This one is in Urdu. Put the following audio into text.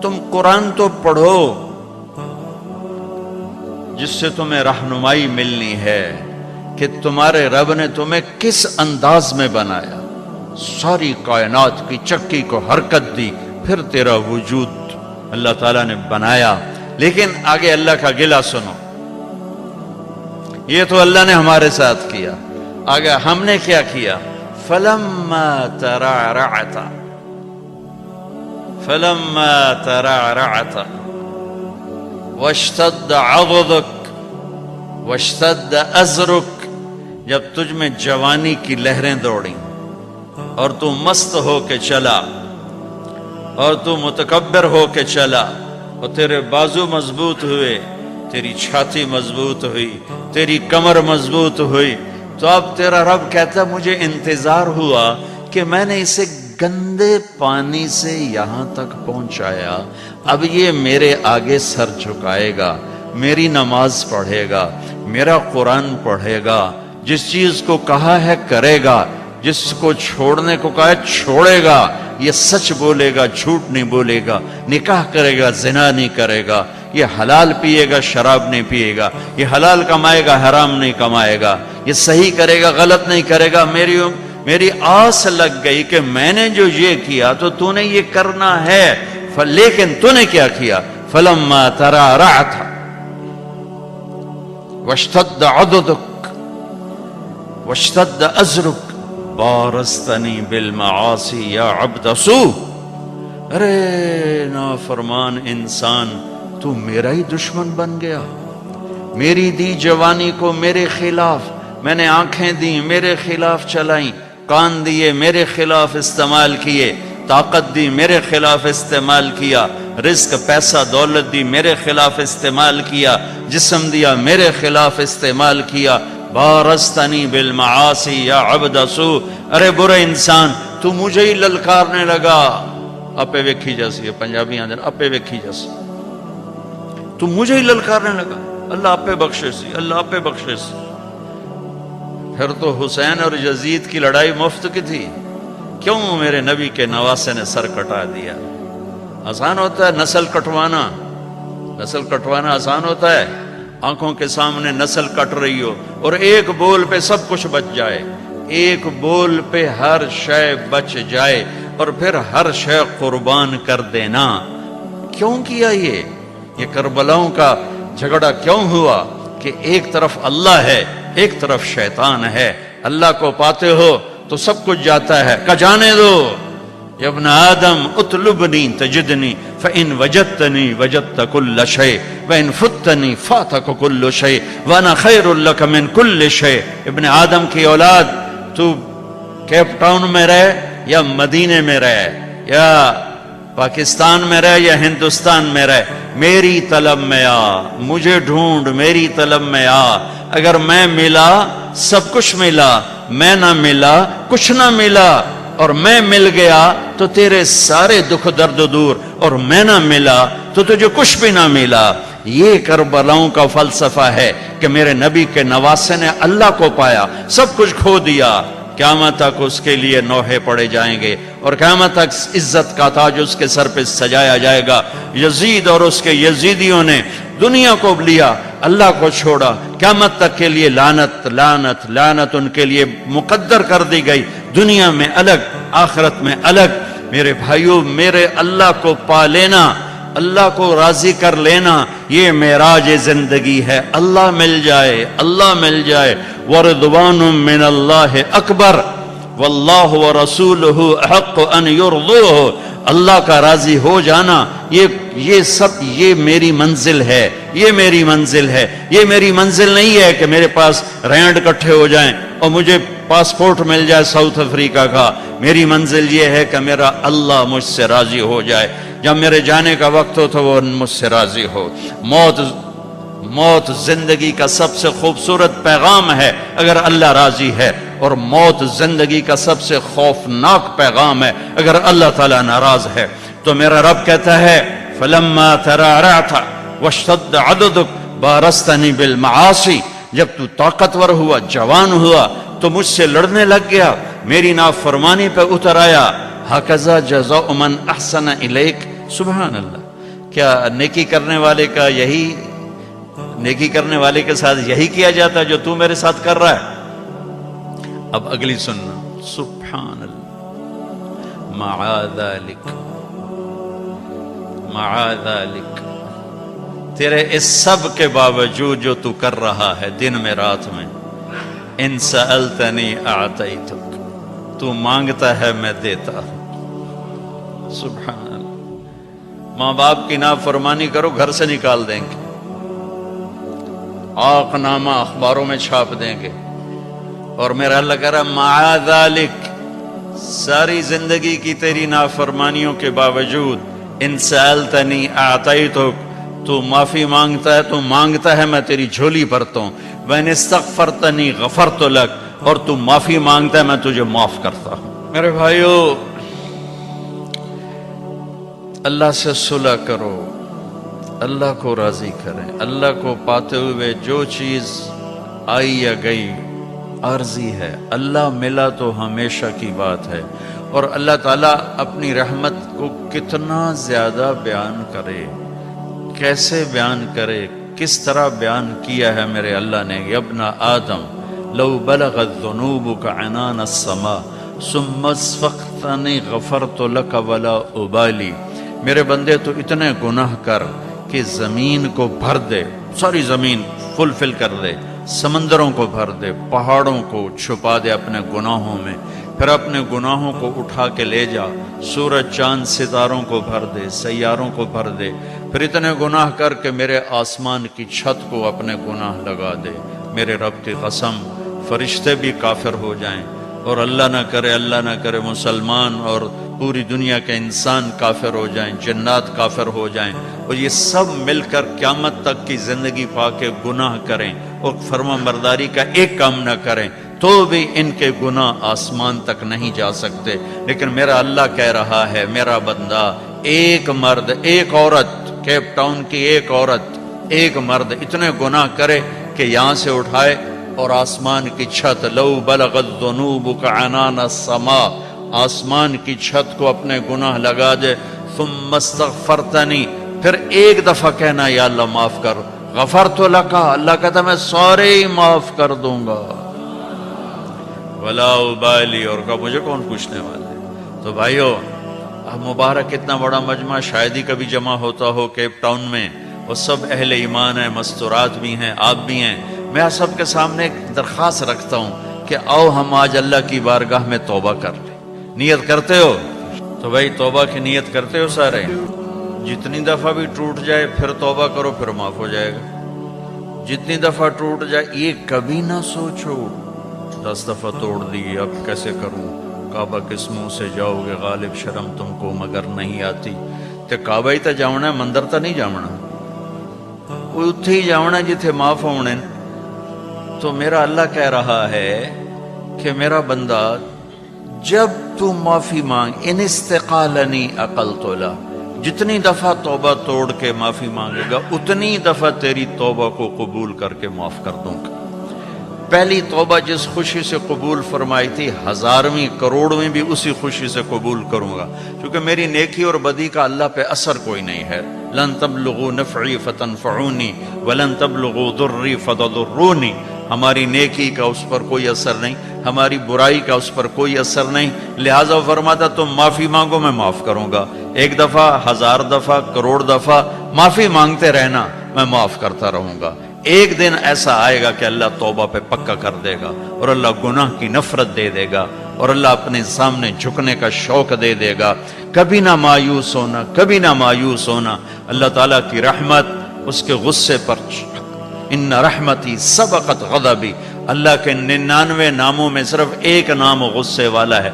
تم قرآن تو پڑھو جس سے تمہیں رہنمائی ملنی ہے کہ تمہارے رب نے تمہیں کس انداز میں بنایا، ساری کائنات کی چکی کو حرکت دی، پھر تیرا وجود اللہ تعالیٰ نے بنایا۔ لیکن آگے اللہ کا گلہ سنو، یہ تو اللہ نے ہمارے ساتھ کیا، آگے ہم نے کیا کیا؟ فَلَمَّا تَرَعْرَعْتَ فَلَمَّا تَرَعْرَعْتَ وَاشْتَدَّ عَضُدُكَ وَاشْتَدَّ أَزْرُكَ، جب تجھ میں جوانی کی لہریں دوڑیں اور تو مست ہو کے چلا اور تو متکبر ہو کے چلا اور تیرے بازو مضبوط ہوئے، تیری چھاتی مضبوط ہوئی، تیری کمر مضبوط ہوئی، تو اب تیرا رب کہتا مجھے انتظار ہوا کہ میں نے اسے گندے پانی سے یہاں تک پہنچایا، اب یہ میرے آگے سر جھکائے گا، میری نماز پڑھے گا، میرا قرآن پڑھے گا، جس چیز کو کہا ہے کرے گا، جس کو چھوڑنے کو کہا ہے چھوڑے گا، یہ سچ بولے گا، جھوٹ نہیں بولے گا، نکاح کرے گا، زنا نہیں کرے گا، یہ حلال پیے گا، شراب نہیں پیے گا، یہ حلال کمائے گا، حرام نہیں کمائے گا، یہ صحیح کرے گا، غلط نہیں کرے گا۔ میری آس لگ گئی کہ میں نے جو یہ کیا تو تو نے یہ کرنا ہے، لیکن تو نے کیا کیا؟ فَلَمَّا تَرَعْرَعْتَ وَاشْتَدَّ عَضُدُكَ وَاشْتَدَّ أَزْرُكَ بارستنی بالمعاصی یا عبد سو، ارے نافرمان انسان، تو میرا ہی دشمن بن گیا، میری دی جوانی کو میرے خلاف، میں نے آنکھیں دی میرے خلاف چلائیں، کان دیے میرے خلاف استعمال کیے، طاقت دی میرے خلاف استعمال کیا، رزق پیسہ دولت دی میرے خلاف استعمال کیا، جسم دیا میرے خلاف استعمال کیا، بارستنی بالمعاصی یا عبد سو، ارے برے انسان تو مجھے ہی للکارنے لگا، اپے ویکھی جیسی ہے پنجابی آندر، اپے ویکھی جیسی، تو مجھے ہی للکارنے لگا، اللہ اپے بخشے سی، اللہ اپے بخشے سی۔ پھر تو حسین اور یزید کی لڑائی مفت کی تھی، کیوں میرے نبی کے نواسے نے سر کٹا دیا؟ آسان ہوتا ہے نسل کٹوانا، نسل کٹوانا آسان ہوتا ہے؟ آنکھوں کے سامنے نسل کٹ رہی ہو اور ایک بول پہ سب کچھ بچ جائے، ایک بول پہ ہر شے بچ جائے اور پھر ہر شے قربان کر دینا، کیوں کیا یہ کربلاؤں کا جھگڑا کیوں ہوا؟ کہ ایک طرف اللہ ہے، ایک طرف شیطان ہے، اللہ کو پاتے ہو تو سب کچھ جاتا ہے، کہ جانے دو، یا ابن آدم اطلبنی تجدنی فإن وجدتنی وجدت کل شیء وإن فتنی فاتک کل شیء وانا خیر لک من کل شیء۔ ابن آدم کی اولاد، تو کیپ ٹاؤن میں رہے یا مدینے میں رہے یا پاکستان میں رہے یا ہندوستان میں رہے، میری طلب میں آ، مجھے ڈھونڈ، میری طلب میں آ، اگر میں ملا سب کچھ ملا، میں نہ ملا کچھ نہ ملا، اور میں مل گیا تو تیرے سارے دکھ درد دور، اور میں نہ ملا تو تجھے کچھ بھی نہ ملا۔ یہ کربلاؤں کا فلسفہ ہے کہ میرے نبی کے نواسے نے اللہ کو پایا، سب کچھ کھو دیا، قیامت تک اس کے لیے نوحے پڑے جائیں گے اور قیامت تک عزت کا تاج اس کے سر پہ سجایا جائے گا۔ یزید اور اس کے یزیدیوں نے دنیا کو لیا، اللہ کو چھوڑا، قیامت تک کے لیے لعنت لعنت لعنت ان کے لیے مقدر کر دی گئی، دنیا میں الگ آخرت میں الگ۔ میرے بھائیوں، میرے اللہ کو پا لینا، اللہ کو راضی کر لینا، یہ معراج زندگی ہے۔ اللہ مل جائے، اللہ مل جائے، ورضوان من اللہ اکبر واللہ ورسولہ احق ان یرضوہ، اللہ کا راضی ہو جانا، یہ سب یہ میری منزل ہے، یہ میری منزل ہے۔ یہ میری منزل نہیں ہے کہ میرے پاس رینڈ کٹھے ہو جائیں اور مجھے پاسپورٹ مل جائے ساؤتھ افریقہ کا۔ میری منزل یہ ہے کہ میرا اللہ مجھ سے راضی ہو جائے، جب میرے جانے کا وقت ہو تو وہ مجھ سے راضی ہو۔ موت زندگی کا سب سے خوبصورت پیغام ہے اگر اللہ راضی ہے، اور موت زندگی کا سب سے خوفناک پیغام ہے اگر اللہ تعالیٰ ناراض ہے۔ تو میرا رب کہتا ہے فَلَمَّا تَرَعْرَعْتَ وَاشْتَدَّ عَضُدُكَ بَارَزْتَنِي بِالْمَعَاصِي، جب تو طاقتور ہوا، جوان ہوا تو مجھ سے لڑنے لگ گیا، میری نافرمانی پہ اتر آیا۔ هَكَذَا جَزَاءُ مَنْ أَحْسَنَ إِلَيْكَ، سبحان اللہ، کیا نیکی کرنے والے کا یہی نیکی کرنے والے کے ساتھ یہی کیا جاتا ہے جو تو میرے ساتھ کر رہا ہے؟ اب اگلی سننا، سبحان اللہ، معاذ ذلک، تیرے اس سب کے باوجود جو تو کر رہا ہے دن میں رات میں، ان سألتنی اعطیتک، تو مانگتا ہے میں دیتا ہوں۔ سبحان اللہ، ماں باپ کی نافرمانی کرو گھر سے نکال دیں گے، آق نامہ اخباروں میں چھاپ دیں گے، اور میرا اللہ کہہ رہا معاذ ذلک، ساری زندگی کی تیری نافرمانیوں کے باوجود ان سألتنی اعطیتک، تو معافی مانگتا ہے، تو مانگتا ہے میں تیری جھولی بھرتا ہوں، وَإِنِ اسْتَغْفَرْتَنِي غَفَرْتُ لَكَ، اور تو معافی مانگتا ہے میں تجھے معاف کرتا ہوں۔ میرے بھائیو، اللہ سے صلح کرو، اللہ کو راضی کریں، اللہ کو پاتے ہوئے جو چیز آئی یا گئی عارضی ہے، اللہ ملا تو ہمیشہ کی بات ہے۔ اور اللہ تعالیٰ اپنی رحمت کو کتنا زیادہ بیان کرے، کیسے بیان کرے، کس طرح بیان کیا ہے میرے اللہ نے، یا ابن آدم لو بلغت ذنوبک عنان السماء ثم استغفرتنی غفرت لک ولا ابالی، میرے بندے تو اتنے گناہ کر کہ زمین کو بھر دے، ساری زمین فل کر دے، سمندروں کو بھر دے، پہاڑوں کو چھپا دے اپنے گناہوں میں، پھر اپنے گناہوں کو اٹھا کے لے جا، سورج چاند ستاروں کو بھر دے، سیاروں کو بھر دے، پھر اتنے گناہ کر کے میرے آسمان کی چھت کو اپنے گناہ لگا دے، میرے رب کی قسم فرشتے بھی کافر ہو جائیں، اور اللہ نہ کرے مسلمان اور پوری دنیا کے انسان کافر ہو جائیں، جنات کافر ہو جائیں، اور یہ سب مل کر قیامت تک کی زندگی پا کے گناہ کریں اور فرما برداری کا ایک کام نہ کریں، تو بھی ان کے گناہ آسمان تک نہیں جا سکتے۔ لیکن میرا اللہ کہہ رہا ہے میرا بندہ، ایک مرد ایک عورت، کیپ ٹاؤن کی ایک عورت ایک مرد اتنے گناہ کرے کہ یہاں سے اٹھائے اور آسمان کی چھت، لو بلغت ذنوبک عنان السماء، آسمان کی چھت کو اپنے گناہ لگا دے، ثم استغفرتنی، پھر ایک دفعہ کہنا یا اللہ معاف کر، غفرت لک، اللہ کہتا میں سارے ہی معاف کر دوں گا، ولا ابالی، اور کہا مجھے کون پوچھنے والے۔ تو بھائیو، مبارک اتنا بڑا مجمع شاید ہی کبھی جمع ہوتا ہو کیپ ٹاؤن میں، وہ سب اہل ایمان ہیں، مستورات بھی ہیں، آپ بھی ہیں۔ میں سب کے سامنے ایک درخواست رکھتا ہوں کہ آؤ ہم آج اللہ کی بارگاہ میں توبہ کر لیں۔ نیت کرتے ہو تو بھائی توبہ کی نیت کرتے ہو سارے؟ جتنی دفعہ بھی ٹوٹ جائے پھر توبہ کرو، پھر معاف ہو جائے گا۔ جتنی دفعہ ٹوٹ جائے یہ کبھی نہ سوچو 10 دفعہ توڑ دی اب کیسے کروں، کعبہ کس منہ سے جاؤ گے، غالب شرم تم کو مگر نہیں آتی، تے کعبہ ہی تے جاؤنا ہے، مندر تے نہیں جاؤنا، وہ اتھے ہی جاؤنا جتھے معاف ہونے۔ تو میرا اللہ کہہ رہا ہے کہ میرا بندہ جب تو معافی مانگ، ان استقالنی عقلت له، جتنی دفعہ توبہ توڑ کے معافی مانگے گا اتنی دفعہ تیری توبہ کو قبول کر کے معاف کر دوں گا۔ پہلی توبہ جس خوشی سے قبول فرمائی تھی، 1000ویں کروڑویں بھی اسی خوشی سے قبول کروں گا، کیونکہ میری نیکی اور بدی کا اللہ پہ اثر کوئی نہیں ہے۔ لن تبلغوا نفعی فتنفعونی ولن تبلغوا ضری فتضرونی، ہماری نیکی کا اس پر کوئی اثر نہیں، ہماری برائی کا اس پر کوئی اثر نہیں، لہٰذا فرماتا تم معافی مانگو میں معاف کروں گا۔ 1 دفعہ، 1000 دفعہ، کروڑ دفعہ معافی مانگتے رہنا، میں معاف کرتا رہوں گا۔ ایک دن ایسا آئے گا کہ اللہ توبہ پہ پکا کر دے گا، اور اللہ گناہ کی نفرت دے دے گا، اور اللہ اپنے سامنے جھکنے کا شوق دے دے گا۔ کبھی نہ مایوس ہونا، کبھی نہ مایوس ہونا، اللہ تعالیٰ کی رحمت اس کے غصے پر، ان رحمتی سبقت غضبی، اللہ کے 99 ناموں میں صرف ایک نام غصے والا ہے۔